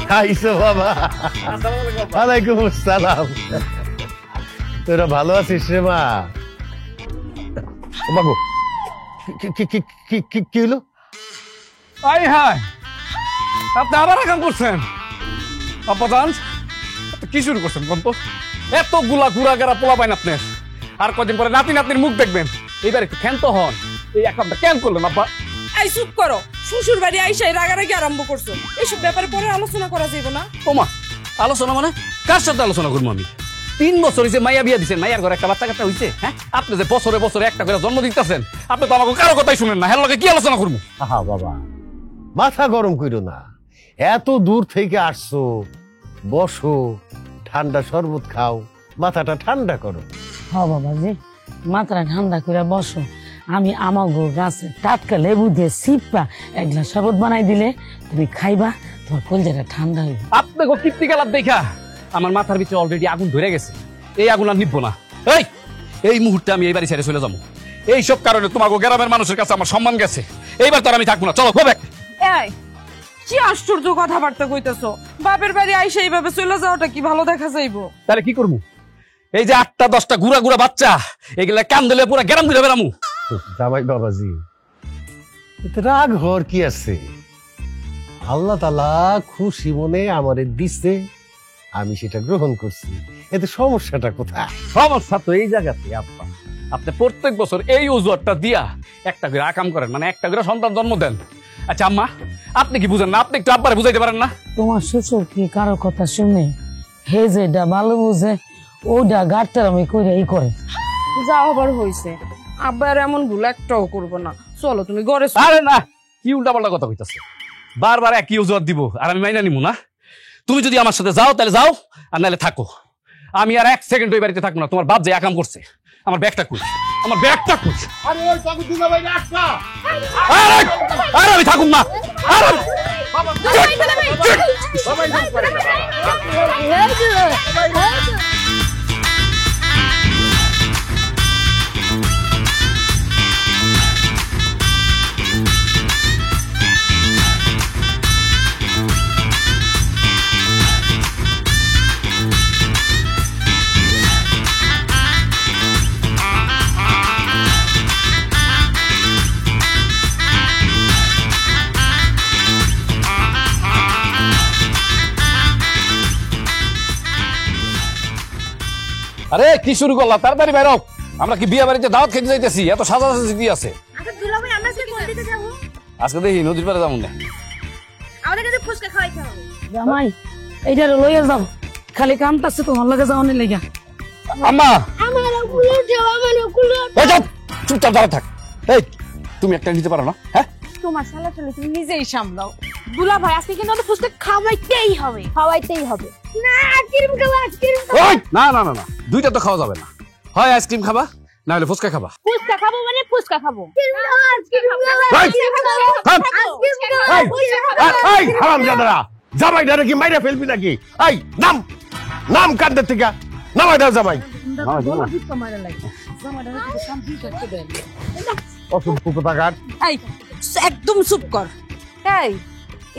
খাইছো বাবা? ওয়ালাইকুম আসসালাম। তোরা ভালো আছিস রে মা? বাবু কি হলো? আই হাই, আপনি আবার আকাম করছেন? আপাদান কি শুরু করছেন কোন তো? এতগুলা গুড়াগাড়া পোলা পাইন আপনি। আর কদিন পরে নাতি নাতনির মুখ দেখবেন। এইবার একটু ক্ষান্ত হন। এই আকামটা কেন করলেন আব্বা? এই চুপ করো, শ্বশুর বাড়ি আইসাই রাগারাগি আরম্ভ করছো। এইসব ব্যাপারে পরে আলোচনা করা যাইব না? ওমা, আলোচনা মানে কার সাথে আলোচনা করবো আমি? 3 বছর হয়েছে মাইয়া বিয়া দিচ্ছেন, মাইয়ার ঘরে একটা বাচ্চা কাচ্চা হয়েছে। হ্যাঁ, আপনি যে বছরে বছরে একটা করে জন্ম দিতেছেন, আপনি তো আমাকে কারো কথাই শুনেন না। হ্যাঁ, লোকে কি আলোচনা করবো? আহা বাবা, মাথা গরম কইরো না। এত দূর থেকে আসছো, বসো, ঠান্ডা শরবত খাও, মাথাটা ঠান্ডা করো। হ বাবাজি, মাথাটা ঠান্ডা করে বসো। আমি আমাগো গাছে টাটকা লেবু দিয়ে সিপা এক গ্লাস শরবত বানাই দিলে তুমি খাইবা, তোমার কলজাটা ঠান্ডা হইবে। আপনি কীর্তি গেলার দেখা আমার মাথার ভিতরে অলরেডি আগুন ধরে গেছে। এই আগুন আর নিবো না। এই মুহূর্তে আমি এই বাড়ি ছেড়ে চলে যাবো। এইসব কারণে তোমাকে গ্রামের মানুষের কাছে আমার সম্মান গেছে। এইবার তার আমি থাকবো না। চলো হবে। এই কি আশ্চর্য কথাবার্তা কইতেছো? বাপের বাড়ি আইসা এইভাবে চলে যাওয়াটা কি ভালো দেখা যাইবো? তাহলে কি করবো? এই যে 8টা 10টা গুড়া গুড়া বাচ্চা, এগুলা কান দিলে পুরো গ্রাম দিলে বেড়ামু। জামাই বাবাজি, এতে রাগ হওয়ার কি আছে? আল্লাহ তাআলা খুশি মনে আমারে দিছে, আমি সেটা গ্রহণ করছি। এতে সমস্যাটা কোথায়? সমস্যা তো এই জায়গাতে আব্বা। আপনি প্রত্যেক বছর এই অজুহাতটা দিয়া একটা করে আকাম করেন, মানে একটা করে সন্তান জন্ম দেন। আচ্ছা আম্মা, আপনি কি বুঝেন না? আপনি একটু আব্বারে বুঝাইতে পারেন না? তোমার শ্বশুর কি কারো কথা শুনে? হে যেটা ভালো বুঝে ওটা গাড়টার আমি করে এই করে। যা হবার হইছে, আব্বার এমন ভুল একটাও করবো না। চলো তুমি ঘরে। আরে না, কি উল্টা পাল্টা কথা কইতাছে? বারবার একই অজুহাত দিব আর আমি মাইনা নিমু না? তুমি যদি আমার সাথে যাও তাহলে যাও, আর নাহলে থাকো। আমি আর 1 সেকেন্ড ওই বাড়িতে থাকবো না। তোমার বাপ যে আকাম করছে, আমার ব্যাগটা কই? আমার ব্যাগটা কই? আরে আমি থাকুম না। আরে কি শুরু করলা? তাড়াতাড়ি বেরো। আমরা কি বিয়ে বাড়িতে দাওয়াত খেতে যাইতেছি? এত সাজাসাজি কি আছে? আচ্ছা দুলাভাই, আমরা আজকে কোন দিকে যাব? আজকে দেখি নদীর পাড়ে যাবো না। আমাদের কাছে ফুচকা খাওয়াইতে হবে। জামাই এইটা লইয়া যাও, খালি কামটাছে তোমার লগে যাওয়ানি লেগা। আম্মা, আমার কুলো দাও, আমার কুলো। এই চুপ, চুপচাপ দাঁড়া থাক। এই তুমি একটা নিতে পারো না? হ্যাঁ, তোমার শালা চলে, তুমি নিজেই সামলাও। দুলাভাই, আজকে কিন্তু আমাদের ফুচকা খাওয়াইতেই হবে, খাওয়াইতেই হবে। না, আইসক্রিম খাবো, আইসক্রিম খাবো। ওই না না না না, দুইটা তো খাওয়া যাবে না। হয় আইসক্রিম খাবা, না হলে ফুচকা খাবা। ফুচকা খাবো মানে ফুচকা খাবো। আইসক্রিম খাবো, এই হারামজাদারা, জামাইটারে কি মাইরা ফেলবি নাকি? এই নাম নাম কাঁদতে থেকে নামাই দাও জামাই। অসভ্য কোথাকার। এই একদম চুপ কর। এই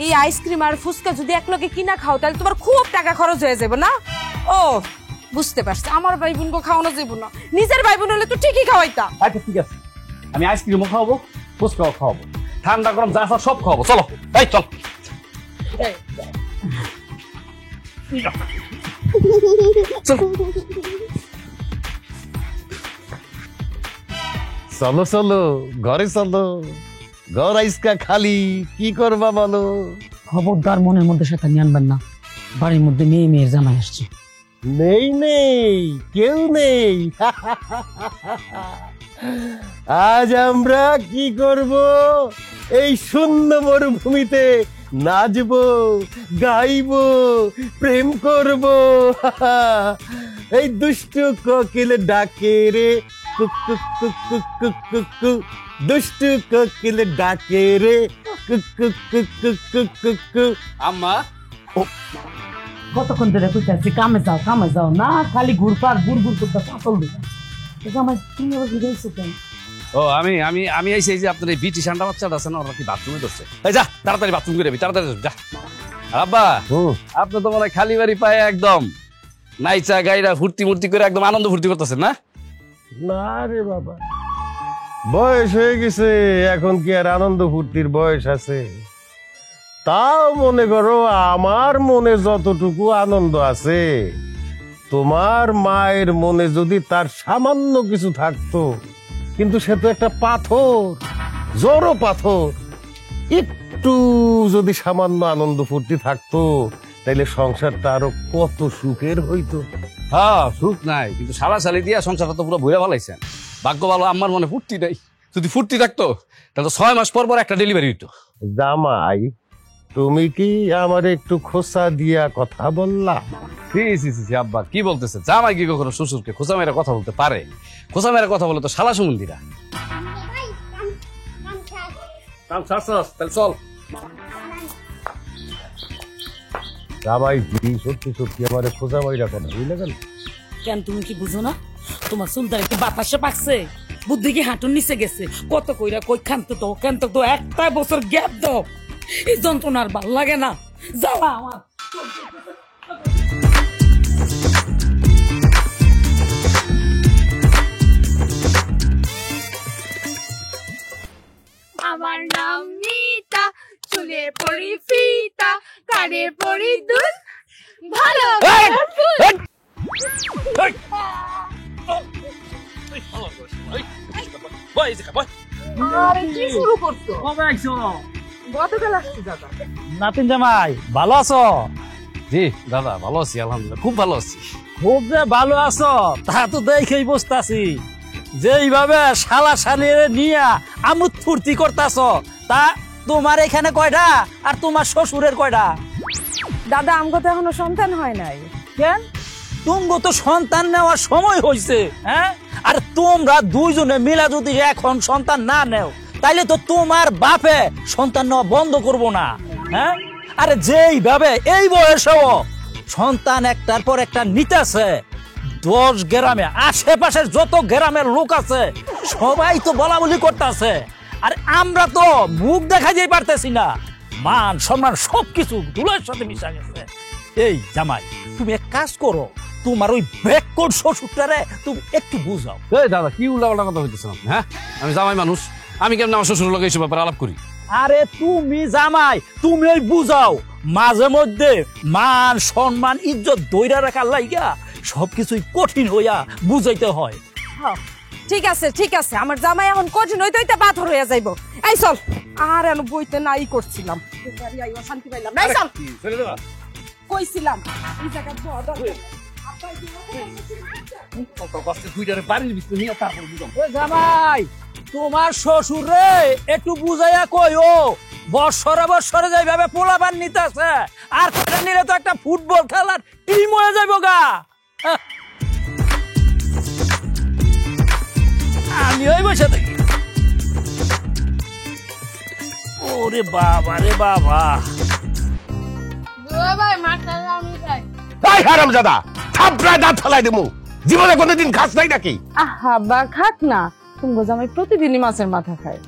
এই আইসক্রিম আর ফুচকা যদি একলগে কিনা খাও তাহলে তোমার খুব টাকা খরচ হয়ে যাবে না? ও বুঝতে পারছি, আমার ভাই বোনকে খাওয়ানো যাবে না। নিজের ভাই বোন হলে তো ঠিকই খাওয়াইতা। আচ্ছা ঠিক আছে, আমি আইসক্রিমও খাওয়াবো, ফুচকাও খাওয়াবো, ঠান্ডা গরম যা আছে সব খাওয়াবো। চলো, এই চল। চলো চলো ঘরে চলো, ঘর আইসকা খালি, কি করবা বলো? খবরদার মনের মধ্যে শয়তানি আনবেন না। বাড়ির মধ্যে মেয়ের জামাই আসছে। নেই নেই, কেউ নেই। আজ আমরা কি করব? এই শূন্য মরুভূমিতে নাচবো, গাইবো, প্রেম করব। এই দুষ্টু কোকিল ডাকে রে, cook cook cook cook cook cook cook, দুষ্টু কোকিল ডাকে রে, cook cook cook cook cook cook cook. আম্মা, কতক্ষণ ধরে কইতাছি কামে যাও না, খালি ঘুরপাক গুড় করতে পাতল দিই। জামাই তুমি আবার বিদাইছো কেন? ও আমি আমি আমি এই যে আপনার এই বিটি ঠান্ডা বাচ্চাটা আছে না, ওরা কি বাথরুমে ধরছে? এই যা তাড়াতাড়ি বাথরুম করে তাড়াতাড়ি যা। আব্বা আপনি তো মনে হয় খালি বাড়ি পায়ে একদম নাইচা গাইরা ফুর্তি মূর্তি করে একদম আনন্দ ফুর্তি করতেছেন না? না রে বাবা, বয়স হয়ে গেছে, এখন কি আর আনন্দ ফুর্তির বয়স আছে? তাও মনে করো আমার মনে যতটুকু আনন্দ আছে, তোমার মায়ের মনে যদি তার সামান্য কিছু থাকতো, কিন্তু সে তো একটা পাথর, জড়ো পাথর, একটু যদি সামান্য আনন্দ ফুর্তি থাকতো তাইলে সংসারটা আরো কত সুখের হইতো। হ্যাঁ সুখ নাই, কিন্তু সালা সালি দিয়া সংসারটা তো পুরো বইয়া ফেলাইছেন। ভাগ্য ভালো আমার মনে ফুর্তি নাই, যদি ফুর্তি থাকতো তাহলে তো 6 মাস পর পর একটা ডেলিভারি হইতো। জামাই, তুমি কি আমার একটু খোসা দিয়া কথা বললা? আব্বা কি বলতেছে? জামাই কি কখনো শ্বশুরকে খোঁচা মেরে কথা বলতে পারে? খোঁচা মেরে কথা বলে তো শালা সুমন্দিরা। চল জামাই কি সত্যি সত্যি আমার খোঁজা মাইরা কথা বুঝলে গেল? কেন তুমি কি বুঝো না? তোমার সুলতান একটু বাতাসে পাকছে, বুদ্ধি কি হাঁটুর নিচে গেছে। কত কইরা কই খানতে তো কেন তো একটা বছর গ্যাপ দাও, এই যন্ত্রণার ভাল লাগে না। যাওয়া আমার আমার নাম মিতা, চুলে পরি ফিতা, কানে পরি দুল, ভালো কি শুরু করতো? গতকাল আসছি দাদা। নাতিন জামাই ভালো আছো? জি দাদা ভালো আছি, আলহামদুলিল্লাহ খুব ভালো আছি। খুব যে ভালো আছো তা তো দেখেই বুঝতাছি। যেইভাবে শালা শালির নিয়া আমুদ ফুর্তি করতাছ, তা তোমার এখানে কয়টা আর তোমার শ্বশুরের কয়টা? দাদা আমগো তো এখনো সন্তান হয় নাই। কেন তুমগো তো সন্তান নেওয়ার সময় হয়েছে, হ্যাঁ? আর তোমরা দুইজনে মিলা যদি এখন সন্তান না নেও তাইলে তো তোমার বাপে সন্তান নেওয়া বন্ধ করবো না, হ্যাঁ? আরে যেইভাবে এই বয়সেও সন্তান একটার পর একটা নিতেছে, 10 গ্রামে আশেপাশের যত গ্রামের লোক আছে সবাই তো বলা বলি করতেছে, আর আমরা তো মুখ দেখাইতেই পারতেছি না। মান সম্মান সবকিছু ধুলোর সাথে মিশা গেছে। এই জামাই, তুমি এক কাজ করো, তোমার ওই ব্যাককোট শ্বশুরটারে তুমি একটু বুঝাও। এই দাদা কি উল্টা কথা হইতেছেন আপনি? হ্যাঁ আমি জামাই মানুষ, আমি কেমন আমার শ্বশুর লোক এইসব ব্যাপারে আলাপ করি? আরে তুমি জামাই, তুমি ওই বুঝাও। মাঝে মধ্যে মান সম্মান ইজ্জত দইরা রাখার লাইগা সবকিছুই কঠিন হইয়া বুঝাইতে হয়। ঠিক আছে ঠিক আছে, আমার জামাই এখন কঠিন হইতে হইতে পাথর হইয়া যাইব। এই চল, আর এখন বইতে নাই করছিলাম, শান্তি পাইলাম না। চল কইছিলাম এই জায়গা জামাই, তোমার শ্বশুর রে একটু বুঝাইয়া কইও, বৎসরে বৎসরে যাইভাবে পোলাপান নিতেছে, আর কয়টা নিলে তো একটা ফুটবল খেলার টিম হয়ে যাইব গা। আমি ওই বসে থাকি। ওরে বাবা রে বাবা, ভাই মারতে আমি যাই। এই হারামজাদা, থাপড়ায় দাঁত ফেলাই দেবো। জীবনে কোনোদিন খাস নাই নাকি? আহা বা খাক না, তুমি জামাই প্রতিদিনই মাছের মাথা খায়।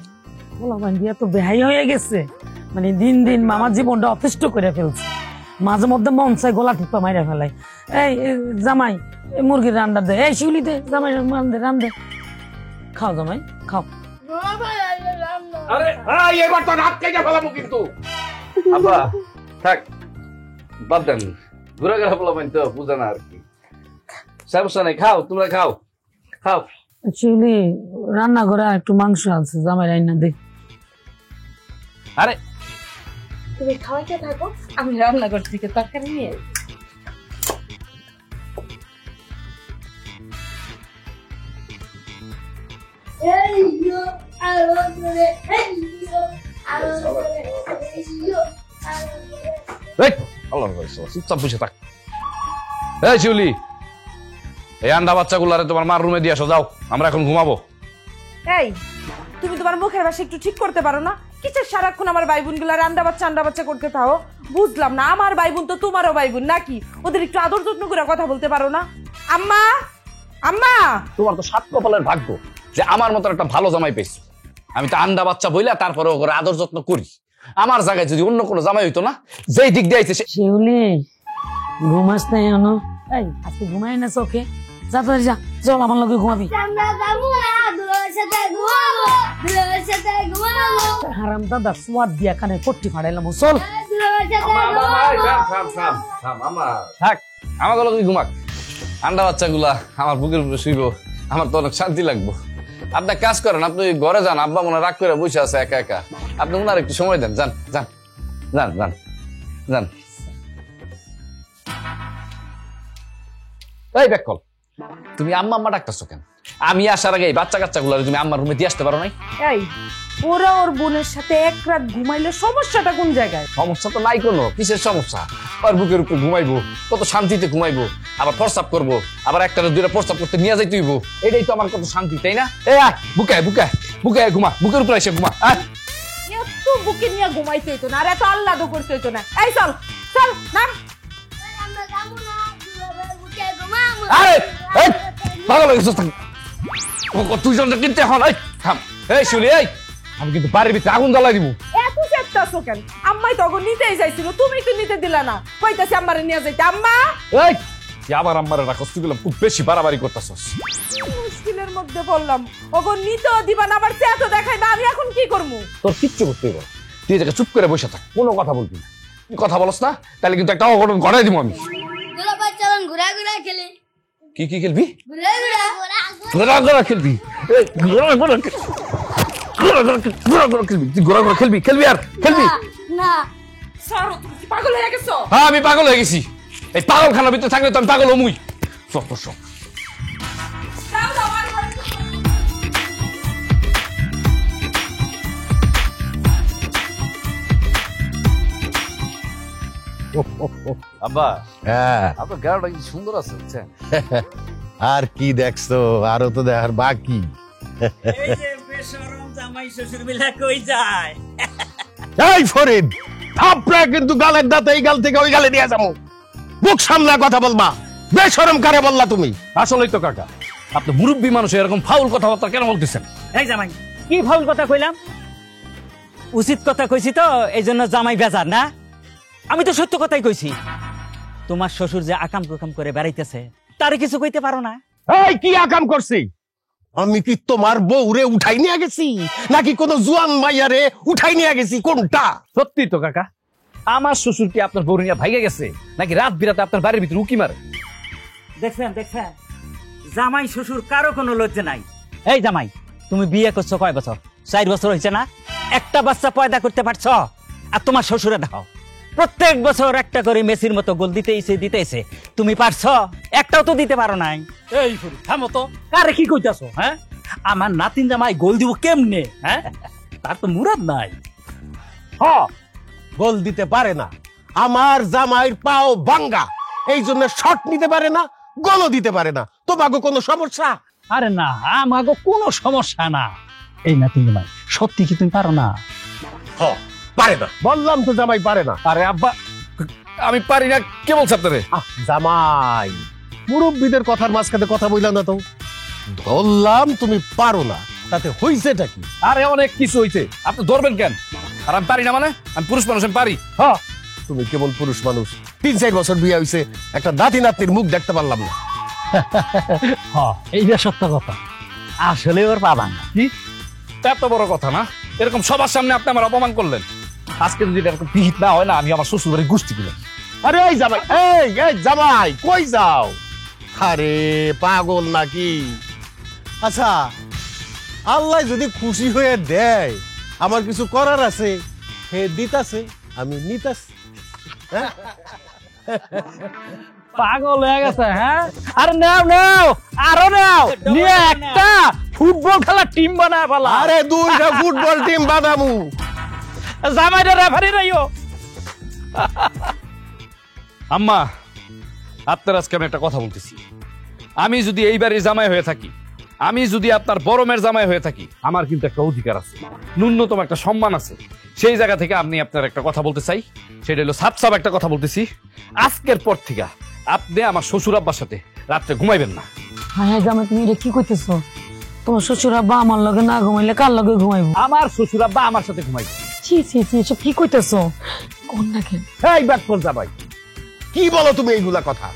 পোলাপান দিয়া তো বেহাই হয়ে গেছে, মানে দিন দিন মামার জীবনটা অতিষ্ঠ করে ফেলছে। মাঝে মধ্যে মন চাই গলা টিপা মাইরা ফেলাই। এই জামাই মুরগির রান্না দে, এই শিউলি দে, জামাই রান দে, খাও জামাই খাও। আরে এবার তো রাত কেটে ফেলাবো কিন্তু। আব্বা থাক, বাদ দেন, ঘুরে গেলে পোলাপান তো বুঝে না আর কি। সমস্যা নাই, খাও তোমরা খাও খাও। শিউলি রান্নাঘরে একটু মাংস আছে, জামাই রান্না দে। আরে তুমি খাওয়াইতে থাকো, আমি রান্নাঘর থেকে তরকারি নিয়ে। চুপচাপ বসে থাক। এই শিউলি, এই আন্ডা বাচ্চাগুলারে তোমার মার রুমে দিয়ে আসো, যাও, আমরা এখন ঘুমাবো। এই তুমি তোমার মুখের ভাষা একটু ঠিক করতে পারো না? কিসের সারাক্ষণ আমার ভাই বোন গুলা আন্ডা বাচ্চা করতে থাও? বুঝলাম না, আমার ভাই বোন তো তোমারও ভাই বোন নাকি? ওদের একটু আদর যত্ন করে কথা বলতে পারো না? আম্মা আম্মা, তোমার তো 7 কপালের ভাগ্য, যে আমার মতো একটা ভালো জামাই পেয়েছো। আমি তো আন্ডা বাচ্চা বইলা তারপরে ওকে আদর যত্ন করি। আমার জায়গায় যদি অন্য কোনো জামাই হইতো না, যেই দিক দিয়ে আইছে শিউলি ঘুমাস নাই এখনো? এই আজকে ঘুমাই না চোখে? যা তো যা, চল আমার লগে ঘুমাবি। আমরা যাবো না, দুলার সাথে ঘুমাবো, দুলার সাথে ঘুমাবো, হারাম দাদা সোয়াদ দিয়া কানে পট্টি ফাড়াইলাম, চল। দুলার সাথে ঘুমাবো। থাক, আমার গলা তুই ঘুমাক। আন্ডা বাচ্চাগুলা আমার বুকের উপরে শুইব, আমার তো অনেক শান্তি লাগবো। আপনি এক কাজ করেন, আপনি ঘরে যান, আব্বা মনে রাগ করে বসে আছে একা একা, আপনি ওনার একটু সময় দেন। যান যান যান যান যান। এই ব্যাকল, তুমি আম্মা আম্মা ডাকতেছো কেন? আমি আসার আগে এই বাচ্চা কাচ্চাগুলো তুমি আম্মার রুমে দিয়ে আসতে পারো নাই? এই ওরা ওর বোনের সাথে এক রাত ঘুমাইলে সমস্যাটা কোন জায়গায়? সমস্যা তো নাই কোনো, কিসের সমস্যা? আর বুকের উপর ঘুমাইবো, কত শান্তিতে ঘুমাইবো, আবার প্রস্রাব করবো, আবার একটা দুইটা প্রস্রাব করতে নিয়ে যাই তুইবো, এটাই তো আমার কত শান্তি, তাই না? এ আয় বুকে বুকে বুকে ঘুমা, বুকের উপরে এসে ঘুমা। এত বুকে নিয়ে ঘুমাইতে হইতো না, আর এত আহ্লাদও করতে হইতো না। এই চল চল নাম। আমরা যাবো না, দুলার বুকে ঘুমাবো। আরে এই পাগল হয়ে গেছিস? তুই জন কিনতে এখন এই থাম। এই শুলি, এই আমি কিন্তু বাড়ির ভিতরে আগুন জ্বালাই দিব। এত চেষ্টাছো কেন? আম্মাই তখন নিতেই চাইছিল, তুমি তো নিতে দিলা না। কইতাছি আম্মারে নিয়ে যাইতে। আম্মা এই তুই আবার আমার রাখস, তুই খুব বেশি বাড়াবাড়ি করতেছস। মুশকিলের মধ্যে পড়লাম, ওগো নিতেও দিবা না, আবার চেতো দেখাইবা। আমি এখন কি করবো? তোর কিচ্ছু করতে হবে, তুই এটাকে চুপ করে বসে থাক, কোনো কথা বলবি না। তুই কথা বলস না, তাহলে কিন্তু একটা অঘটন ঘটাই দিব আমি। দুলা ভাই চলুন ঘুরা ঘুরা খেলি। কি কি খেলবি? ঘুরা ঘুরা ঘোরা ঘোরা খেলবি? এই ঘোরা ঘোরা খেলবি? তুই ঘোরা ঘোরা খেলবি? খেলবি আর খেলবি? না সরো, তুমি কি পাগল হয়ে গেছো? হ্যাঁ আমি পাগল হয়ে গেছি। এই পাগলখানার ভিতরে থাকলে তো আমি পাগল হমুই। সব সব যাও, যাও, আর ঘরে আব্বা, হ্যাঁ, আপনার গাড়িটা কি সুন্দর আছে বুঝছেন? আর কি দেখছো? আরো তো দেখার বাকি। এই যে বেশরম জামাই শ্বশুর মিলা কই যায়? এই ফরিদ, থাপড়া কিন্তু গালের দাঁত এই গাল থেকে ওই গালে নিয়ে যাবো। মুখ সামলা কথা বলবা। বেশরম কারে বললা তুমি? আসলেই তো কাকা, আপনি মুরব্বী মানুষ এরকম ফাউল কথাবার্তা কেন বলতেছেন? এই জামাই কি ফাউল কথা কইলাম? উচিত কথা কইছি তো, এই জন্য জামাই বেজার না? আমি তো সত্য কথাই কইছি। তোমার শ্বশুর যে আকাম কুকাম করে বেড়াইতেছে, তারে কিছু কইতে পারো না? এই কি আকাম করছি? আমি কি তোমার বউরে উঠাই নিয়ে গেছি, নাকি কোন জুয়ান মাইয়ারে উঠাই নিয়ে গেছি? কোনটা? সত্যি তো কাকা, আমার শ্বশুর কি আপনার বউ নিয়ে ভাইগে গেছে, নাকি রাত বিরাতে আপনার বাড়ির ভিতরে উকি মারে? দেখছেন দেখছেন, জামাই শ্বশুর কারো কোনো লজ্জা নাই। এই জামাই, তুমি বিয়ে করছো কয় বছর? 4 বছর হয়েছে না? একটা বাচ্চা পয়দা করতে পারছো? আর তোমার শ্বশুরে দেখো, প্রত্যেক বছর একটা করে মেসির মতো গোল দিতেইছে। তুমি পারছো? একটাও তো দিতে পারো নাই। এই ফুরি থামো তো, কারে কি কইতাছো? হ্যাঁ, আমার নাতিন জামাই গোল দিব কেমনে? হ্যাঁ, তার তো মুরাদ নাই। হ, গোল দিতে পারে না। আমার জামাইয়ের পাও ভাঙ্গা, এই জন্য শট নিতে পারে না, গোলও দিতে পারে না। তোমাকে কোনো সমস্যা? আরে না, আমাগো কোনো সমস্যা না। এই নাতিন জামাই সত্যি কি তুমি পারো না? হ, পারে না। বললাম তো জামাই পারে না। আরে আব্বা, আমি পারি না কে বলছে আপনারে? জামাই, মুরব্বীদের কথার মাঝখানে কথা বললাম না তো। ধরলাম তুমি পারো না, তাতে হইছেটা কি? আরে অনেক কিছু হইছে, আপনি ধরবেন কেন? আর আমি পারি না মানে? আমি পুরুষ মানুষ, আমি পারি। হ্যাঁ, তুমি কেমন পুরুষ মানুষ? 3-4 বছর বিয়ে হইছে, একটা দাঁতি নাতির মুখ দেখতে পারলাম না। এইটা সত্য কথা, আসলে ওর পাবা না। কি এত বড় কথা না? এরকম সবার সামনে আপনি আমার অপমান করলেন। আজকে যদি এরকম পিহিত না হয় না, আমি আমার শ্বশুর বাড়ি গুষ্টি দিলাম। আরে এই জামাই, এই জামাই কই যাও? আরে পাগল নাকি? আচ্ছা, আল্লাহ যদি খুশি হয়ে দেয়, আমার কিছু করার আছে, হে দিতাছে, আমি নিতাছি। হ্যাঁ, পাগল হয়ে গেছে। হ্যাঁ, আর নাও আরো নাও, নিয়ে একটা ফুটবল খেলার টিম বানায় ফেলা। আরে 2টা ফুটবল টিম বানামু। জামাইটা রেফারি রাইও। আম্মা, আপনার আজকে আমি একটা কথা বলতেছি। আমি যদি এই বাড়ির জামাই হয়ে থাকি, আমি যদি আপনার বড় মেয়ের জামাই হয়ে থাকি, আমার কিন্তু একটা অধিকার আছে, ন্যূনতম একটা সম্মান আছে। সেই জায়গা থেকে আপনি আপনার একটা কথা বলতে চাই, সেটা হলো সাপ একটা কথা বলতেছি। আজকের পর থেকে আপনি আমার শ্বশুর আব্বার সাথে রাত্রে ঘুমাইবেন না। হ্যাঁ জামাই, তুমি এটা কি করতেছো? তোমার শ্বশুর আব্বা আমার লগে না ঘুমাইলে কার লগে ঘুমাইবো? আমার শ্বশুর আব্বা আমার সাথে ঘুমাই। ছি ছি ছি, এসব কি কইতেছো? কোন না কেন এই ব্যাকফল জামাই, কি বলো তুমি এইগুলা কথা?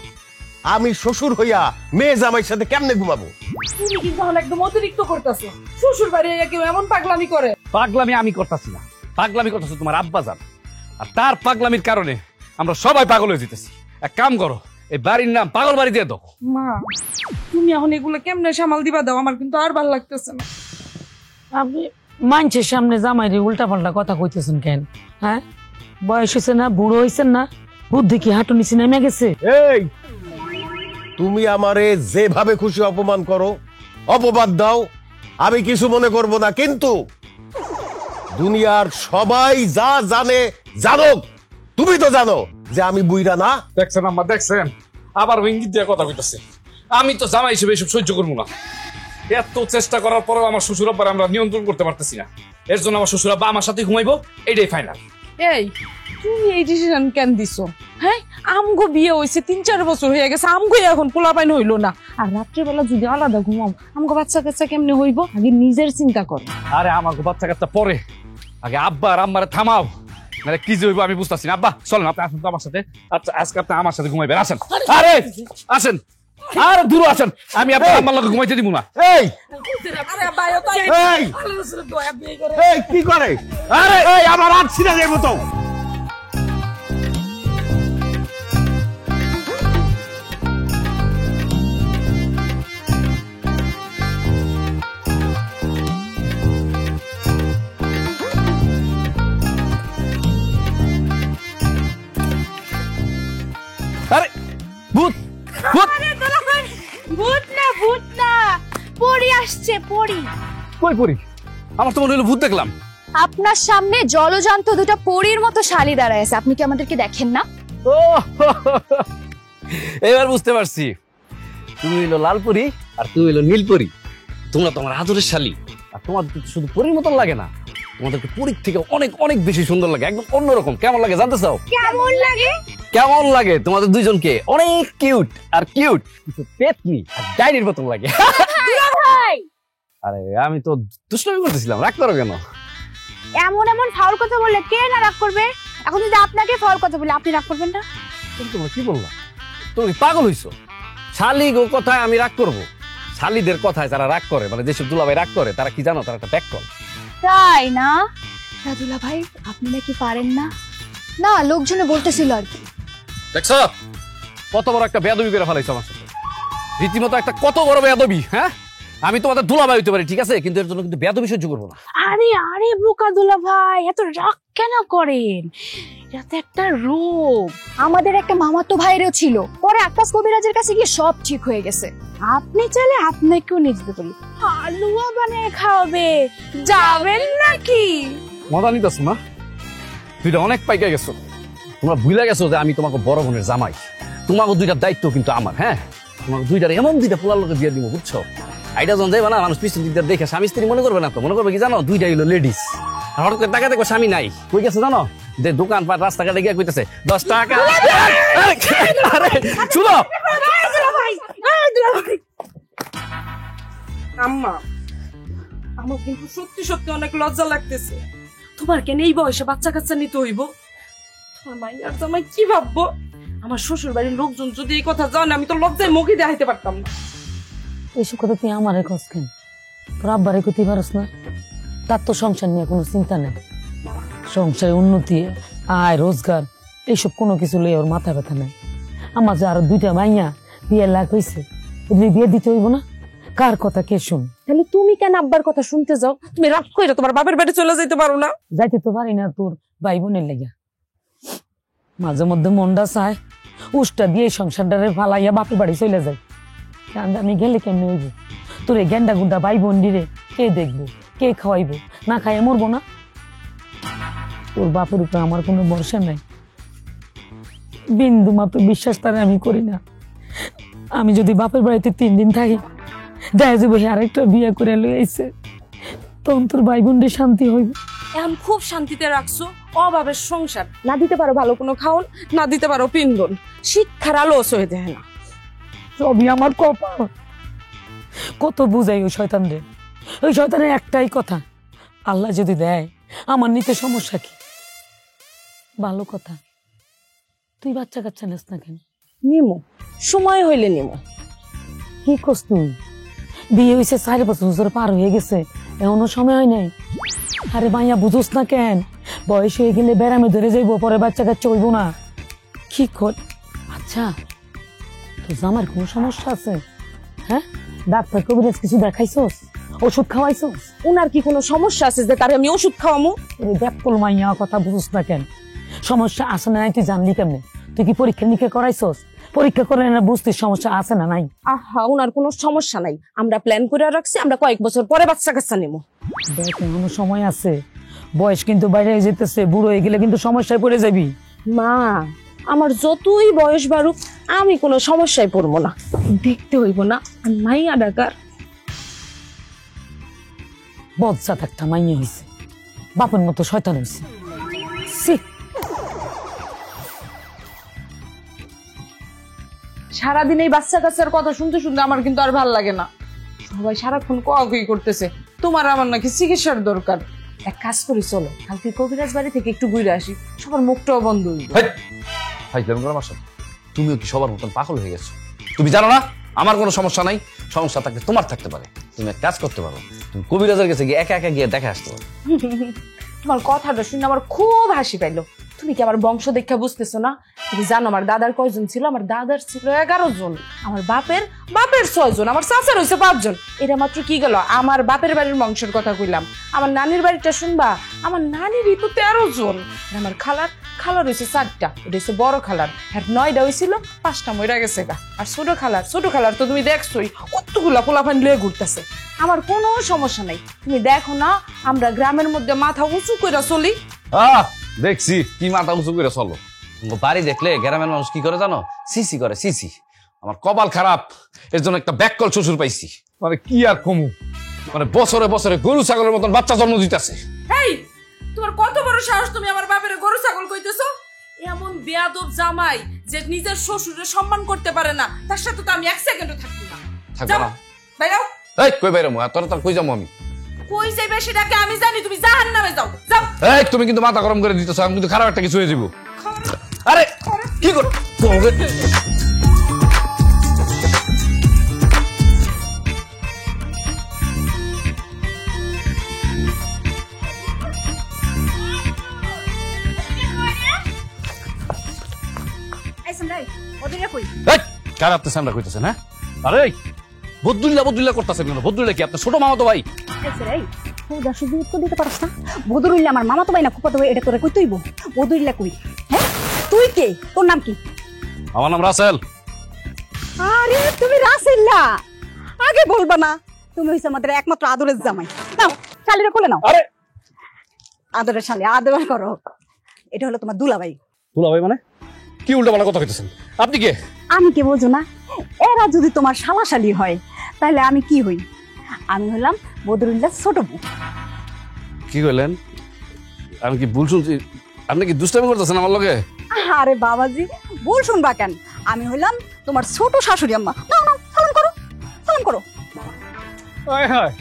আমি শ্বশুর হইয়া মেয়ে জামাইয়ের সাথে কেমনে ঘুমাবো? তুমি কিন্তু এখন একদম অতিরিক্ত করতেছো। শ্বশুর বাড়ি কেউ এমন পাগলামি করে? পাগলামি আমি করতেছি না, পাগলামি করতেছে তোমার আব্বা জান। আর তার পাগলামির কারণে আমরা সবাই পাগল হয়ে যেতেছি। এক কাম করো, এই বাড়ির নাম পাগল বাড়ি দিয়ে দাও। মা, তুমি এখন এগুলো কেমনে সামাল দিবা দাও, আমার কিন্তু আর ভালো লাগতেছে না। আপনি মানুষের সামনে জামাইরে উল্টা পাল্টা কথা কইতেছেন কেন? হ্যাঁ, বয়স হয়েছে না, বুড়ো হয়েছেন না, বুদ্ধি কি হাঁটু নিচে নেমে গেছে? এই, তুমি আমারে যেভাবে খুশি অপমান করো, অপবাদ দাও, আমি কিছু মনে করব না। কিন্তু দুনিয়ার সবাই যা জানে জানুক, তুমি তো জানো যে আমি বুইরা না। দেখছেন আম্মা, দেখছেন আবার ইঙ্গিত দিয়ে কথা কইতেছে। আমি তো জামাই হিসেবে এসব সহ্য করবো না। এত চেষ্টা করার পরেও আমার শ্বশুর আব্বার আমরা নিয়ন্ত্রণ করতে পারতেছি না। এর জন্য আমার শ্বশুর আব্বা আমার সাথে ঘুমাইবো, এইটাই ফাইনাল। এই, তুমি এই ডিসিশন কেন দিছো? হ্যাঁ, আমগো বিয়ে হয়েছে 3-4 বছর হয়ে গেছে, আমগো এখন পোলাপাইন হইলো না। আর রাত্রেবেলা যদি আলাদা ঘুমাও, আমগো বাচ্চা কাচ্চা কেমনে হইব? আগে নিজের চিন্তা করো। আরে আমার বাচ্চা কাচ্চা পরে, আগে আব্বা আর আম্মারে থামাও, নাহলে কি যে হইব আমি বুঝতেছি না। আব্বা চলেন, আপনি আসেন তো আমার সাথে। আচ্ছা, আজকে আপনি আমার সাথে ঘুমাইবেন, আসেন। আরে আসেন, আর দূর আসেন, আমি আপনার আম্মার লগে ঘুমাইতে দিব না। এই আরে বায়ো তো এই এই কি করে? আরে এই আমার হাত ছিঁড়ে যাইব তো। আরে ভূত, ভূত ভূত না, ভূত না, পরি আসছে, পরি। কই পড়ি? আমার তো মনে হলো ভূত দেখলাম। আপনার সামনে জলজান্ত দুটো পরীর মতো শালি দাঁড়ায় আছে, আপনি কি আমাদেরকে দেখেন না? ও এবার বুঝতে পারছি, তুমি হইলো লালপরি আর তুমি হইলো নীলপরি। তোমরা তোমার আদরের শালী, আর তোমার শুধু পরীর মতন লাগে না, তোমাদেরকে পরীর থেকে অনেক অনেক বেশি সুন্দর লাগে, একদম অন্যরকম। কেমন লাগে জানতে চাও? কেমন লাগে? কেমন লাগে তোমাদের দুইজনকে? অনেক কিউট আর কিউট, কিছু পেতনি আর ডাইনির মতন লাগে। ভাই, আরে আমি তো দুষ্টামি করতেছিলাম, রাগ করো কেন? এমন এমন ফাউল কথা বললে কে না রাগ করবে? এখন যদি আপনাকে ফাউল কথা বলে আপনি রাগ করবেন না? তোমরা কি বললা? তুমি কি পাগল হইছো? শালি গো কথায় আমি রাগ করব? শালিদের কথায় যারা রাগ করে, মানে যেসব দুলাভাই রাগ করে, তারা কি জানো? তারা একটা ব্যাককল। তাই না রাজুলা ভাই, আপনি নাকি পারেন না? না, লোকজনে বলতেছিল আর কি। দেখছ কত বড় একটা বেয়াদবি করে ফেলাইছো আমার সাথে, রীতিমতো একটা কত বড় বেয়াদবি। হ্যাঁ, আমি তোমাদের দুলাভাই হইতে পারি, ঠিক আছে, কিন্তু এর জন্য কিন্তু বেয়াদবি সহ্য করবো না। আরে আরে বোকা দুলা ভাই, এত রাগ কেন করেন? এটা তো একটা রোগ। আমাদের একটা মামাতো ভাইরও ছিল, পরে আকাশ কবিরাজের কাছে গিয়ে সব ঠিক হয়ে গেছে। আপনি চাইলে আপনাকেও নিয়ে যেতে পারি, হালুয়া বানিয়ে খাওয়াবে। যাবেন নাকি? মজা নিতেছ না? তুইটা অনেক পাইকা গেছো। তোমরা ভুলে গেছো যে আমি তোমাকে বড় বোনের জামাই। তোমাকে দুইটার দায়িত্ব কিন্তু আমার। হ্যাঁ, তোমাকে দুইটার এমন দুইটা পোলার লোকে দিয়ে দিব, বুঝছো? আইটা যখন যাইবা না, মানুষ পিছন দিকটা দেখে স্বামী স্ত্রী মনে করবে না তো, মনে করবে কি জানো? দুইটা হইলো লেডিস। আর হঠাৎ করে টাকা দেখো স্বামী নাই, কই গেছে জানো? যে দোকানপাট রাস্তাঘাটে গিয়ে কইতেছে 10 টাকা। আরে শুনো, আম্মা, আমার কিন্তু সত্যি সত্যি অনেক লজ্জা লাগতেছে। তোমার কেন এই বয়সে বাচ্চা কাচ্চা নিতে হইব? তোমার মাইয়ার জামাই কি ভাববো? আমার শ্বশুর বাড়ির লোকজন যদি এই কথা জানে, আমি তো লজ্জায় মুখে দেখাইতে পারতাম না। এসব কথা তুই আমারে কস কেন? তোর আব্বারে কইতে পারস না? তার তো সংসার নিয়ে কোনো চিন্তা নেই। সংসারে উন্নতি, আয়, রোজগার, এইসব কোনো কিছু লইয়া ওর মাথা ব্যথা নাই। আমার যে আরো 2টা মাইয়া বিয়ে লাগ হয়েছে, ওদের বিয়ে দিতে হইব না? কার কথা কে শুন? তাহলে তুমি কেন আব্বার কথা শুনতে যাও? তুমি রাগ কইরা তোমার বাপের বাড়ি চলে যাইতে পারো না? যাইতে তো পারি না তোর ভাই বোনের লেগে। মাঝে মধ্যে মনটা চায় উষ্টা দিয়ে সংসারটারে ফালাইয়া বাপের বাড়ি চলে যায়। আমি গেলে কেমনে হইব? তোর এই গেন্ডা গুন্ডা ভাই বোন দিরে কে দেখবো, কে খাওয়াইবো? না খাইয়া মরবো না? তোর বাপের উপরে আমার কোনো ভরসা নাই, বিন্দু মাত্র বিশ্বাস তারে আমি করি না। আমি যদি বাপের বাড়িতে 3 দিন থাকি, দেখা যাবো আরেকটা বিয়ে করে লইছে, তখন তোর ভাই বোনদের শান্তি হইব। এখন খুব শান্তিতে রাখছো, অভাবের সংসার। না দিতে পারো ভালো কোনো খাওন, না দিতে পারো পিন্দন, শিক্ষার আলো হয়ে দেয় না। সবই আমার কপাল। কত বুঝাই ওই শয়তান রে, ওই শয়তানের একটাই কথা, আল্লাহ যদি দেয় আমার নিতে সমস্যা কি? ভালো কথা, তুই বাচ্চা কাচ্চা নেস না কেন? নিমো, সময় হইলে নিমো। কি করছ তুই? বিয়ে হয়েছে 4 বছর পার হয়ে গেছে, এমনও সময় হয় নাই। আরে মাইয়া বুঝোস না কেন? বয়স হয়ে গেলে বেড়ামে ধরে যাইবো, পরে বাচ্চা কাচ্চা হইব না। কি কর? আচ্ছা, তোর জামার কোনো সমস্যা আছে? হ্যাঁ, ডাক্তার কবিরাজ কিছু দেখাইছস? ওষুধ খাওয়াইছস? ওনার কি কোনো সমস্যা আছে যে তারে আমি ওষুধ খাওয়ামু? ব্যাপকল মাইয়া কথা বুঝোস না কেন? সমস্যা আছে না নাই তুই জানলি কেমনে? তুই কি পরীক্ষা নিরীক্ষা করাইছস? পরীক্ষা করে না বুঝতিস সমস্যা আছে না নাই? আহা, ওনার কোনো সমস্যা নাই, আমরা প্ল্যান করে রাখছি, আমরা কয়েক বছর পরে বাচ্চা কাচ্চা নেবো। দেখ এখনো সময় আছে, বয়স কিন্তু বাইরে যেতেছে, বুড়ো হয়ে গেলে কিন্তু সমস্যায় পড়ে যাবি। মা, আমার যতই বয়স বাড়ুক আমি কোনো সমস্যায় পড়বো না। দেখতে হইব না আর মাইয়া ডাকার। বজ্জাত একটা মাইয়া হয়েছে, বাপের মতো শয়তান হয়েছে। সারাদিন এই বাচ্চা কাচ্চার কথা শুনতে শুনতে আমার কিন্তু আর ভাল লাগে না। সবাই সারাক্ষণ কোয়াকুই করতেছে, তোমার আমার নাকি চিকিৎসার দরকার। এক কাজ করি, চলো কালকে কবিরাজ বাড়ি থেকে একটু ঘুরে আসি, সবার মুখটাও বন্ধ হইব। তুমিও কি সবার মতন পাগল হয়ে গেছো? তুমি জানো না আমার কোনো সমস্যা নাই? সমস্যা থাকলে তোমার থাকতে পারে। তুমি এক কাজ করতে পারো, তুমি কবিরাজের কাছে গিয়ে একা একা গিয়ে দেখে আসতে পারো। তোমার কথাটা শুনে আমার খুব হাসি পাইলো। তুমি কি আমার বংশ দেখা বুঝতেছো না? তুমি জানো আমার দাদার কয়জন ছিল? আমার দাদার ছিল 11 জন, আমার বাপের 6 জন, আমার চাচার হয়েছে 5 জন। এটা মাত্র কি গেল, আমার বাপের বাড়ির বংশের কথা কইলাম। আমার নানির বাড়িটা শুনবা, আমার নানিরই তো 13 জন। আমার খালার হয়েছে 4টা, এটা হচ্ছে বড় খালার, আর 9টা হয়েছিল, 5টা মইরা গেছে গা। আর ছোট খালার তো তুমি দেখছোই কতগুলা পোলাপান লয়ে ঘুরতেছে। আমার কোনো সমস্যা নাই, তুমি দেখো না আমরা গ্রামের মধ্যে মাথা উঁচু করে চলি। দেখছি কি মাথা উঁচু করে চলো। বাড়ি দেখলে গ্রামের মানুষ কি করে জানো? সিসি করে, সিসি। আমার কপাল খারাপ, এর জন্য একটা ব্যাককল শ্বশুর পাইছি। মানে কি আর কমু, মানে বছরে বছরে গরু ছাগলের মতন বাচ্চা জন্ম দিতেছে। এই, তোমার কত বড় সাহস, তুমি আমার বাপের গরু ছাগল কইতেছো? এমন বেয়াদব জামাই যে নিজের শ্বশুরের সম্মান করতে পারে না, তার সাথে তো আমি 1 সেকেন্ডও থাকবো না। থাকবো না? বাইরাও। এই কই বাইরে মু, তোর কই যাবো আমি? কই যাইবে সেটাকে আমি জানি, তুমি জাহান্নামে যাও। যাও। এই তুমি কিন্তু মাথা গরম করে দিতেছো, আমি কিন্তু খারাপ একটা কিছু হয়ে যাবো। আরে কি করো? খারাপ তো সামরা কইতেছেন? হ্যাঁ, আরে বদুল্লা করতেছেন কেন? বদুল্লা কি আপনার ছোট মামা তো ভাই? বদরুল্লাহ আমার মামা তো ভাই না, ফুফাতো ভাই, এটা তোরা কই তুইব? বদরুল্লাহ কই? হ্যাঁ, তুই কে? তোর নাম কি? আমার নাম রাসেল। আরে তুমি রাসেল্লা, আগে বলবা না? তুমি হইছো আমাদের একমাত্র আদরের জামাই। নাও শালিরে কোলে নাও। আরে আদরের শালি, আদর করো। এটা হলো তোমার দুলাভাই। দুলা ভাই মানে কি উল্টাপাল্টা কথা কইতেছেন? আপনি কে? আমি কে বোঝো না? এরা যদি তোমার শালাশালি হয় তাহলে আমি কি হই? আমি হলাম বদরুল্লাহ ছোট বউ। কি কইলেন? আমি কি ভুল শুনছি? আপনি কি দুষ্টামি করতেছেন আমার লগে? আরে বাবাজি, ভুল শুনবা কেন? আমি হইলাম তোমার ছোট শাশুড়ি আম্মা। নাও নাও, সালাম করো, সালাম করো। হায় হায়,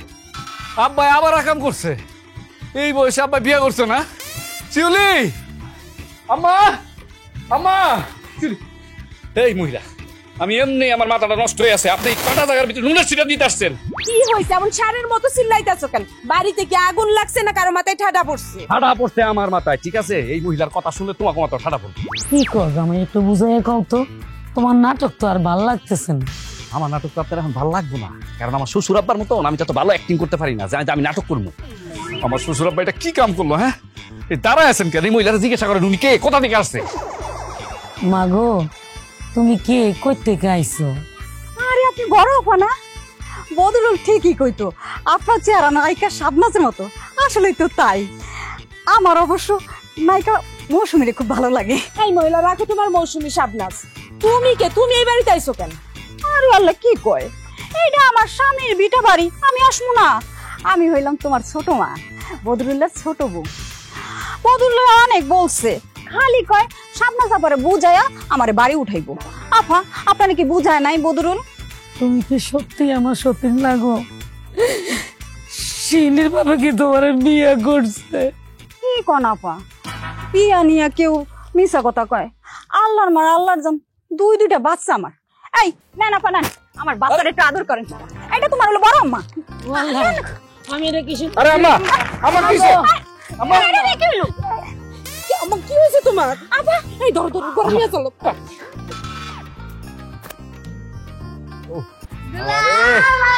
আব্বা আবার আকাম করছে। এই বয়সে আব্বা বিয়ে করছে না? শিউলি, আম্মা, আম্মা, শিউলি। এই মহিলা, আমি এমনি আমার মাথাটা নষ্ট হয়ে আছে, আপনি কাটা জায়গার ভিতরে নুনের ছিটা দিতে আসছেন। কি হইছে এমন সারের মতো চিল্লাইতাছো কেন? বাড়িতে কি আগুন লাগছে না কারো মাথায় ঠাডা পড়ছে? ঠাডা পড়ছে আমার মাথায়, ঠিক আছে? এই মহিলার কথা শুনলে তোমাকে মাথা ঠাডা পড়বে। কি কর জামাই, একটু বুঝাই কও তো। তোমার নাটক তো আর ভাল লাগতেছে না। আমার নাটক তো আপনার এখন ভালো লাগবে না, কারণ আমার শ্বশুর আব্বার মতো আমি তত ভালো অ্যাক্টিং করতে পারি না যে আমি নাটক করবো। আমার শ্বশুর আব্বা এটা কি কাম করলো? হ্যাঁ, এই দাঁড়ায় আছেন কেন? এই মহিলারা জিজ্ঞাসা করেন উনি কে, কোথা থেকে আসছে? মাগো, তুমি কে, কই থেকে আইছো? আরে আপনি বড় আপা না? বদরুল ঠিকই কইতো, আপনার চেহারা নায়িকা শাবনাজের মতো। আসলেই তো তাই। আমার অবশ্য নায়িকা মৌসুমীরে খুব ভালো লাগে। এই মহিলা, রাখো তোমার মৌসুমী শাবনাজ। তুমি কে? তুমি এই বাড়িতে আইছো কেন? আরে আল্লাহ, কি কয়? এইটা আমার স্বামীর বিটা বাড়ি, আমি আসবো না? আমি হইলাম তোমার ছোট মা, বদরুল্লাহর ছোট বউ। বদরুল্লাহ অনেক বলছে, খালি কয় শাবনাজ আপারে বুঝায়া আমারে বাড়ি উঠাইবো। আপা, আপনার কি বুঝায় নাই বদরুল? তুমি কি সত্যি আমার সতীন লাগো? শিউলির বাবা কি তোমার বিয়ে করছে? কি কন আপা, বিয়া নিয়ে কেউ মিশা কথা কয়? আল্লাহর মার আল্লাহর জান, দুইটা বাচ্চা আমার। এই নেন আপা নেন, আমার বাচ্চাটা একটু আদর করেন। এটা তোমার হলো বড় আম্মা। আমি এটা কিছু আরে আম্মা, আমার কিসে? আম্মা, এটা কি হলো? কি আম্মা, কি হয়েছে তোমার? আপা এই ধরো ধরো, ঘরে নিয়ে চলো।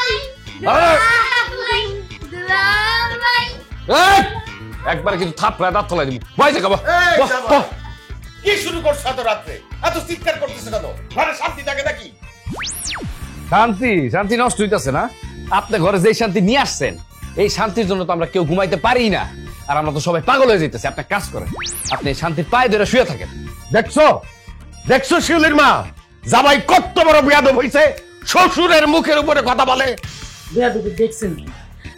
এই, একবার কিন্তু থাপড়ায় দাঁত ফলাই দিবি। বাইরে খাবা। এই বাহ, জামাই, বাহ। কি শুরু করছো এত রাত্রে? এত চিৎকার করতেছে কেন? ঘরে শান্তি থাকে নাকি? শান্তি শান্তি নষ্ট হইতাছে না? আপনি ঘরে যে শান্তি নিয়ে আসছেন, এই শান্তির জন্য তো আমরা কেউ ঘুমাইতে পারি না, আর আমরা তো সবাই পাগল হয়ে যাইতেছি। আপনি কাজ করেন, আপনি এই শান্তির পায়ে ধরে শুয়ে থাকেন। দেখছো দেখছো শিউলির মা, জামাই কত বড় বিয়াদব হইছে, শ্বশুরের মুখের উপরে কথা বলে। বেয়াদবি দেখছেন কি?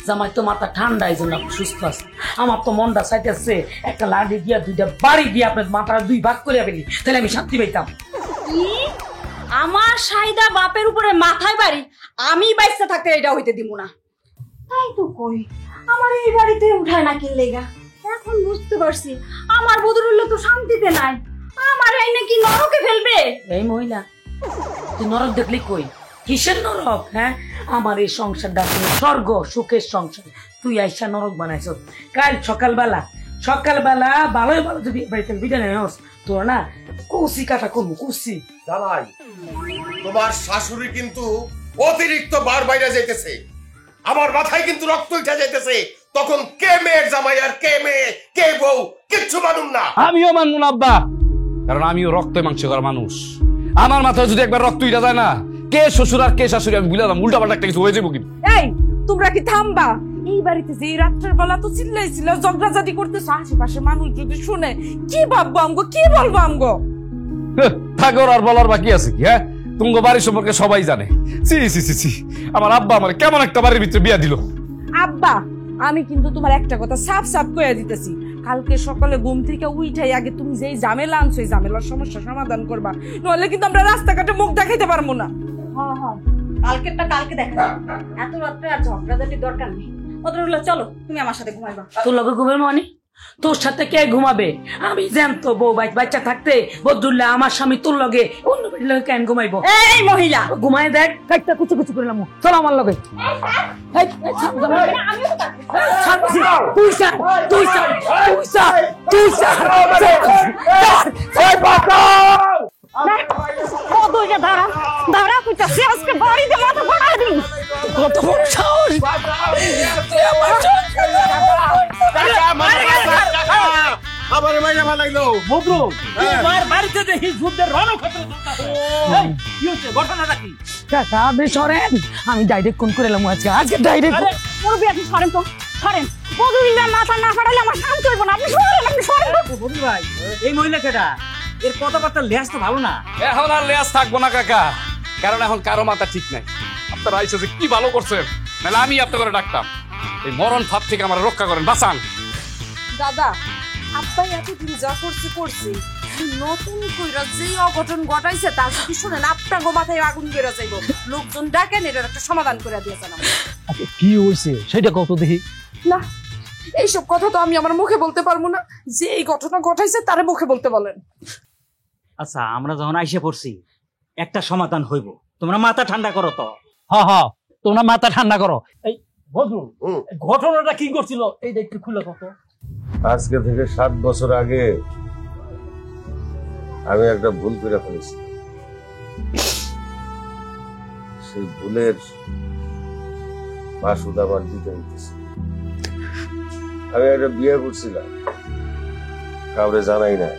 জামাই তো মাথা ঠান্ডা, এই জন্য আপনি সুস্থ আছেন। আমার তো মনটা চাইতেছে একটা লাঠি দিয়া দুইটা বাড়ি দিয়ে আপনার মাথাটা দুই ভাগ করে ফেলি, তাহলে আমি শান্তি পাইতাম। কি আমার সাইদা বাপের উপরে মাথায় বাড়ি? আমি বাইসা থাকতে এটা হইতে দিব না। তাই তো কই, আমার এই বাড়িতে উঠায় না কিনলে গা। এখন বুঝতে পারছি আমার বদরুল্লাহ তো শান্তিতে নাই, আমার এই নাকি নরকে ফেলবে। এই মহিলা, তুই নরক দেখলি কই? কিসের নরক? হ্যাঁ, আমার এই সংসারটা আসলে স্বর্গ, সুখের সংসার। তুই আইসা নরক বানাইছ। কাল সকালবেলা ভালোই ভালো যদি বাড়িতে বিদায় নেস, তোর না কুসি কাটা করবো, কুসি। জামাই, তোমার শাশুড়ি কিন্তু অতিরিক্ত বার বাইরে যাইতেছে, আমার মাথায় কিন্তু রক্ত উঠে যাইতেছে। তখন কে মেয়ের জামাই আর কে মেয়ে কে বউ কিচ্ছু মানুম না। আমিও মানব না আব্বা, কারণ আমিও রক্ত মাংস করা মানুষ। আমার মাথায় যদি একবার রক্ত উঠে যায় না, কে শ্বশুর আর কে শাশুড়ি আমি বুঝলাম, উল্টা পাল্টা একটা কিছু হয়ে যাবো কিন্তু। এই তোমরা কি থামবা? এই বাড়িতে যে রাত্রের বেলা তো চিল্লাইছিল, ঝগড়াঝাটি করতেছো, আশেপাশে মানুষ যদি শুনে কি ভাববো আমগো, কি বলবো আমগো? থাকর আর বলার বাকি আছে কি? হ্যাঁ, তুমগো বাড়ির সম্পর্কে সবাই জানে। সি সি সি সি, আমার আব্বা আমার কেমন একটা বাড়ির ভিতরে বিয়া দিল। আব্বা, আমি কিন্তু তোমার একটা কথা সাফ সাফ কইয়া দিতেছি, কালকে সকালে ঘুম থেকে উঠাই আগে তুমি যেই ঝামেলা আনছো এই ঝামেলার সমস্যা সমাধান করবা, নইলে কিন্তু আমরা রাস্তাঘাটে মুখ দেখাইতে পারবো না। হ্যাঁ হ্যাঁ, কালকেরটা কালকে দেখা যাবে। এত রাত্রে আর ঝগড়াঝাটির দরকার নেই। বদরুল্লাহ চলো, তুমি আমার সাথে ঘুমাইবা। তোর লগে ঘুমের মানে? তোর সাথে কে ঘুমাবে? আমি জানতো বউ বাচ্চা থাকতে বদরুল্লাহ আমার স্বামী তোর লগে অন্য বাড়ির লগে কেন ঘুমাইবো? এই মহিলা, ঘুমায় দেখ, একটা কুচু কুচু করলাম। চল আমার লগে। দাঁড়া দাঁড়া, কইতাছি আজকে বাড়িতে মাথা ফাটাই দিই। কত বড় সাহস! আমার মাইনা ভালো লাগলো। বদরু, তোমার বাড়িতে দেখি যুদ্ধের রণক্ষেত্র চলতেছে। এই, কি হচ্ছে? ঘটনাটা কি? কাকা আপনি সরেন, আমি ডাইরেক্ট কোন করে এলাম আজকে ডাইরেক্ট। আরে, মুরব্বি আপনি সরেন তো, সরেন। বদরুল্লাহ মাথা না ফাটাইলে আমার শান্তি হইব না। আপনি সরেন, আপনি সরেন। বদরু ভাই, এই মহিলা কেডা? এর কথাবার্তা লেজ তো ভালো না। এখন আর লেজ থাকবো না কাকা, কারণ এখন কারো মাথা ঠিক নাই। আপনারা আইসা যে কি ভালো করছেন, নাহলে আমি আপনার করে ডাকতাম। এই মরণ ফাঁদ থেকে আমার রক্ষা করেন, বাঁচান। দাদা, আব্বাই এতদিন যা করছি, নতুন কইরা যেই অঘটন ঘটাইছে তা যদি শুনেন আপনার মাথায় আগুন বেড়ে যাইব। লোকজন ডাকেন, এটার একটা সমাধান করে দিয়েছেন। কি হয়েছে সেটা কত দেখি। না, এইসব কথা তো আমি আমার মুখে বলতে পারবো না। যে এই ঘটনা ঘটাইছে তারে মুখে বলতে বলেন। আচ্ছা, আমরা যখন আইসে পড়ছি, একটা সমাধান হইব। তোমরা মাথা ঠান্ডা করো তো। হ্যাঁ হ্যাঁ, তোমরা মাথা ঠান্ডা করো। এই বদরু, ঘটনাটা কি করছিল এইটা একটু খুলে কত। আজকে থেকে 7 বছর আগে আমি একটা ভুল করে ফেলেছি। সেই ভুলের মাসুদ আমার দিতে হইতেছে। আমি একটা বিয়ে করছিলাম, কাউরে জানাই না।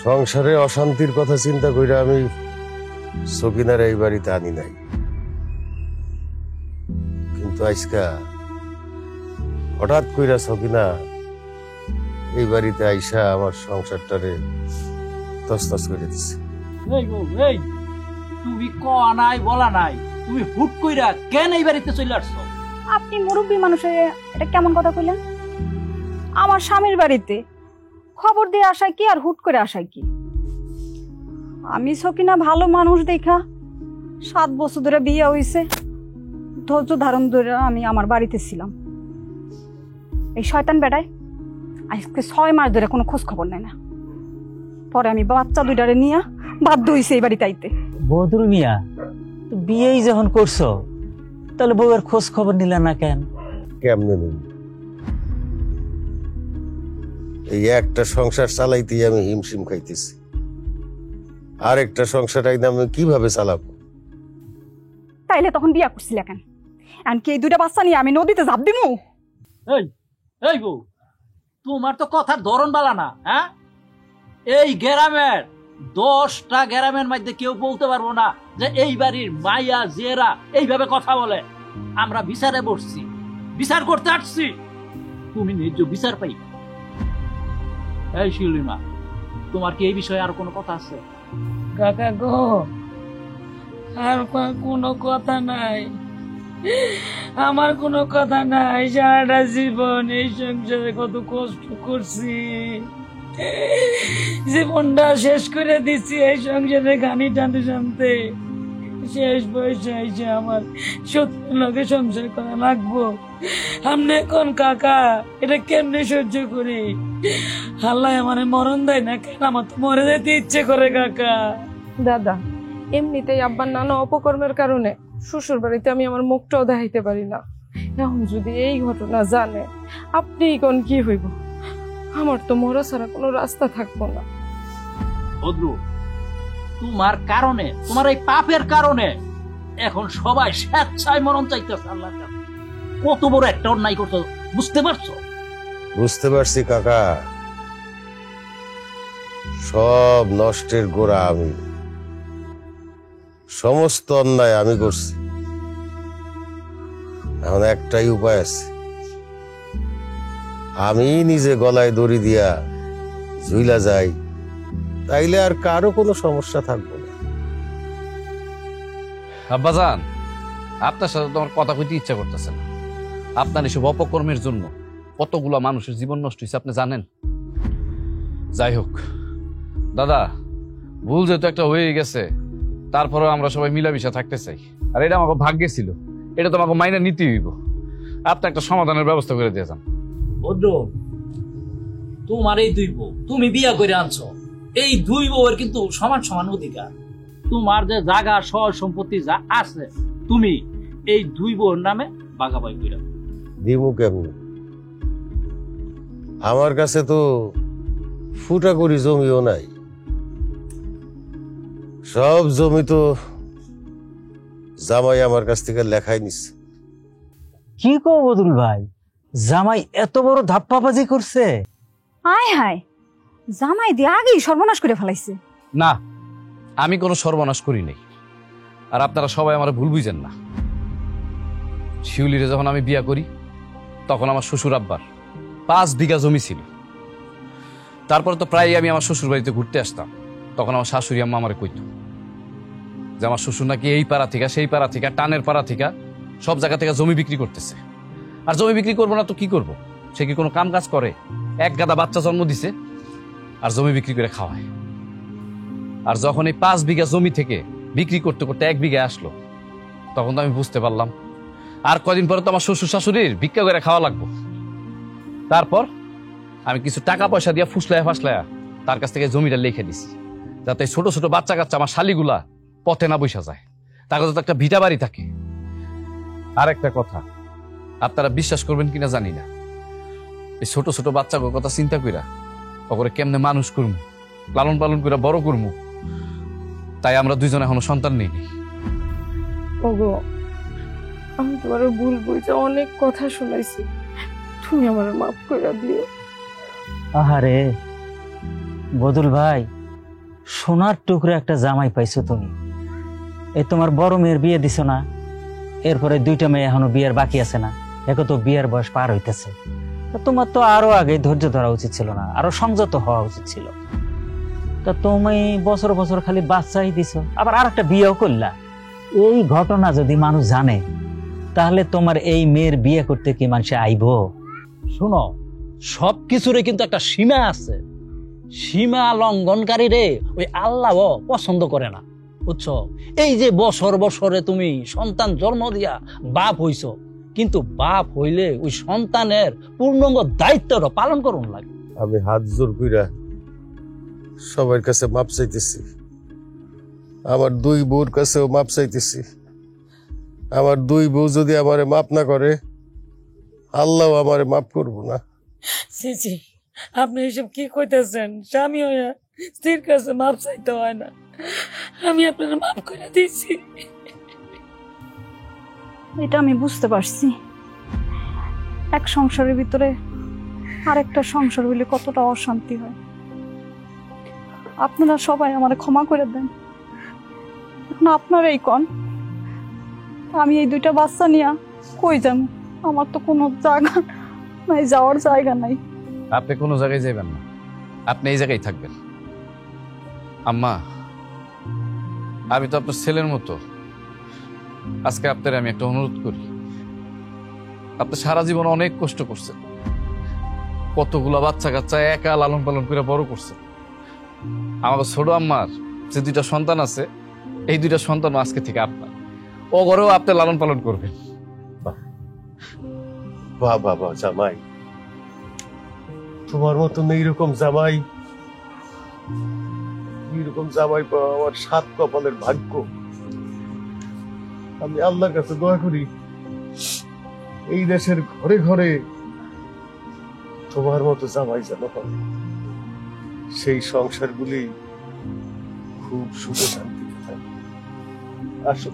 সংসারে অশান্তির কথা চিন্তা কইরা আমি সকিনার এই বাড়িতে আনি নাই, কিন্তু আজকা হঠাৎ কইরা সকিনা এই বাড়িতে আইসা আমার সংসারটারে তছনছ করে দিছে। এই গো, এই তুমি কয়া নাই বলা নাই, তুমি হুট কইরা কেন এই বাড়িতে চলে আসছো? আপনি মুরব্বী মানুষে এটা কেমন কথা কইলেন? আমার স্বামীর বাড়িতে খবর দিয়ে আসায় কি আর হুট করে আসায় কি? আমি সকিনা ভালো মানুষ দেখা 7 বছর ধরে বিয়ে হইছে, ধৈর্য ধারণ ধরে আমি আমার বাড়িতে ছিলাম। এই শয়তান বেটায় আজকে 6 মাস ধরে কোনো খোঁজ খবর নেয় না। পরে আমি বাচ্চা দুইটারে নিয়ে বাধ্য হইছে এই বাড়িতে আইতে। বদরুল মিয়া, বিয়েই যখন করছো তাহলে বউয়ের খোঁজ খবর নিলে না কেন? কেমনে নেই, এই একটা সংসার চালাইতেই আমি হিমশিম খাইতেছি, আর একটা সংসার আমি কিভাবে চালাবো? তাইলে তখন বিয়া করছিল কেন? এমনকি এই দুইটা বাচ্চা নিয়ে আমি নদীতে ঝাঁপ দিমু? এই এই বউ, তোমার তো কথার ধরন বালা না। হ্যাঁ, এই গ্রামের 10টা গ্রামের মধ্যে কেউ বলতে পারবো না যে এই বাড়ির মাইয়া জেরা এইভাবে কথা বলে। আমরা বিচারে বসছি, বিচার করতে আসছি, তুমি ন্যায্য বিচার পাই। এই শিউলিমা, তোমার কি এই বিষয়ে আর কোনো কথা আছে? কাকা গো, আর কোনো কথা নাই, আমার কোনো কথা নাই। সারাটা জীবন এই সংসারে কত কষ্ট করছি, জীবনটা শেষ করে দিচ্ছি এই সংসারে গানি টানতে টানতে। শেষ বয়সে এসে আমার সত্যি লোকে সংসার করা লাগবো। আমনে কোন কাকা, এটা কেমনে সহ্য করি? আল্লাহ আমার মরণ দেয় না কেন? আমার তো মরে যেতে ইচ্ছে করে কাকা। দাদা, এমনিতেই আব্বার নানা অপকর্মের কারণে শ্বশুর বাড়িতে আমি আমার মুখটাও দেখাইতে পারি না। এখন যদি এই ঘটনা জানে, আপনি কোন কি হইব? আমার তো মরা ছাড়া কোনো রাস্তা থাকবো না। ভদ্র, তোমার কারণে, তোমার এই পাপের কারণে এখন সবাই স্বেচ্ছায় মরণ চাইতেছে আল্লাহর কাছে। কত বড় একটা অন্যায় করছো, বুঝতে পারছো? বুঝতে পারছি কাকা, সব নষ্টের গোড়া আমি, সমস্ত অন্যায় আমি করছি। এখন একটাই উপায় আছে, আমি নিজে গলায় দড়ি দিয়া ঝুইলা যাই, তাইলে আর কারো কোনো সমস্যা থাকবে না। আব্বাজান, আপনার সাথে তো আমার কথা কইতে ইচ্ছা করতেছে না। আপনার এসব অপকর্মের জন্য কতগুলা মানুষের জীবন নষ্ট হয়েছে আপনি জানেন? যাই হোক দাদা, ভুল যেহেতু একটা হয়ে গেছে, তারপরেও আমরা সবাই মিলামিশা থাকতে চাই। আর এটা আমাকে ভাগ্যে ছিল, এটা তো আমাকে মাইনা নিতে হইব। আপনি একটা সমাধানের ব্যবস্থা করে দিয়ে যান। ভদ্র, তোমার এই দুই বউ তুমি বিয়া করে আনছো, এই দুই বউয়ের কিন্তু সমান সমান অধিকার। তোমার যে জায়গা সহ সম্পত্তি যা আছে, তুমি এই দুই বউর নামে ভাগাভাগি করে দাও। দিমু কেমন? আমার কাছে তো ফুটা করি জমিও নাই, সব জমি তো জামাই আমার কাছ থেকে লেখাই নিচ্ছে। কি কো বদরুল ভাই, জামাই এত বড় ধাপ্পাবাজি করছে? হায় হায়, জামাই দিয়ে আগেই সর্বনাশ করে ফেলাইছে। না, আমি কোনো সর্বনাশ করি নাই। আর আপনারা সবাই আমার ভুল বুঝেন না। শিউলিরে যখন আমি বিয়া করি, তখন আমার শ্বশুর আব্বার 5 বিঘা জমি ছিল। তারপর তো প্রায় আমি আমার শ্বশুর বাড়িতে ঘুরতে আসতাম, তখন আমার শাশুড়ি আম্মা আমারে কইত যে আমার শ্বশুর নাকি এই পাড়া থেকে সেই পাড়া থেকে টানের পাড়া থেকে সব জায়গা থেকে জমি বিক্রি করতেছে। আর জমি বিক্রি করবো না তো কি করব? সে কি কোনো কাম কাজ করে? এক গাদা বাচ্চা জন্ম দিছে আর জমি বিক্রি করে খাওয়ায়। আর যখন এই 5 বিঘা জমি থেকে বিক্রি করতে করতে 1 বিঘা আসলো, তখন তো আমি বুঝতে পারলাম আর কদিন পরে তো আমার শ্বশুর শাশুড়ির ভিক্ষা করে খাওয়া লাগবো। তারপর আমি কিছু টাকা পয়সা দিয়ে ফুসলায়া ফাসলায়া তার কাছ থেকে জমিটা লিখে দিছি, যাতে ছোট ছোট বাচ্চা কাচ্চা আমার শালিগুলা পথে না বসা যায়, তার কাছে তো একটা ভিটা বাড়ি থাকে। আর একটা কথা, আপনারা বিশ্বাস করবেন কিনা জানি না, এই ছোট ছোট বাচ্চাগুলোর কথা চিন্তা কইরা ওকে কেমনে মানুষ করবো, লালন পালন করে বড় করবো, তাই আমরা দুইজন এখনো সন্তান নেই। ওগো, আমি তোমার ভুল বুঝে অনেক কথা শুনাইছি, তুমি আমার মাফ করে দিও। আহারে বদুল ভাই, সোনার টুকরো একটা জামাই পাইছো তুমি। এই তোমার বড় মেয়ের বিয়ে দিছো না, এরপরে 2টা মেয়ে এখনো বিয়ের বাকি আছে না, এখন তো বিয়ের বয়স পার হইতেছে। তোমার তো আরো আগে ধৈর্য ধরা উচিত ছিল না, আরো সংযত হওয়া উচিত ছিল। তা তুমি বছর বছর খালি বাচ্চাই দিছো, আবার আর একটা বিয়েও করলা। এই ঘটনা যদি মানুষ জানে, তাহলে তোমার এই মেয়ের বিয়ে করতে কি মানুষে আইব? শুনো, সব কিছুরে কিন্তু একটা সীমা আছে। সীমা লঙ্ঘনকারী রে ওই আল্লাহ পছন্দ করে না। বুঝছো? এই যে বছর বছরে তুমি সন্তান জন্ম দিয়া বাপ হইছো, কিন্তু বাপ হইলে ওই সন্তানের পূর্ণাঙ্গ দায়িত্বটা পালন করুন লাগে। আমি হাত জোর কইরা সবার কাছে মাপ চাইতেছি, আমার দুই বউর কাছেও মাপ চাইতেছি। আমার দুই বউ যদি আমারে মাপ না করে, আল্লাহ আমারে মাপ করবো না। জি, আপনি এসব কি কইতেছেন? স্বামী হইয়া স্ত্রীর কাছে মাপ চাইতে হয় না। আমি আপনার মাপ করে দিয়েছি। এটা আমি বুঝতে পারছি, এক সংসারের ভিতরে আরেকটা সংসার হইলে কতটা অশান্তি হয়। আপনারা সবাই আমারে ক্ষমা করে দেন। এখন আপনারাই কন, আমি এই দুইটা বাচ্চা নিয়ে কই যাব? আমার তো কোনো জায়গা নাই, যাওয়ার জায়গা নাই। আপনি কোনো জায়গায় যাবেন না, আপনি এই জায়গায় থাকবেন। আম্মা, আমি তো আপনার ছেলের মতো। আজকে আপনার আমি একটা অনুরোধ করি, আপনি সারা জীবন অনেক কষ্ট করছেন, কতগুলা বাচ্চা কাচ্চা একা লালন পালন করে বড় করছেন। আমাকে ছোট আম্মার যে দুইটা সন্তান আছে, এই দুইটা সন্তান আজকে থেকে আপনার, ও ঘরেও আপনি লালন পালন করবেন। বাহ বাবা জামাই, তোমার মতন এইরকম জামাই, এইরকম জামাই পাওয়া আমার 7 কপালের ভাগ্য। আমি আল্লাহর কাছে দোয়া করি, এই দেশের ঘরে ঘরে তোমার মতো জামাই যেন হয়, সেই সংসারগুলি খুব সুখে শান্তিতে থাকে। আসো।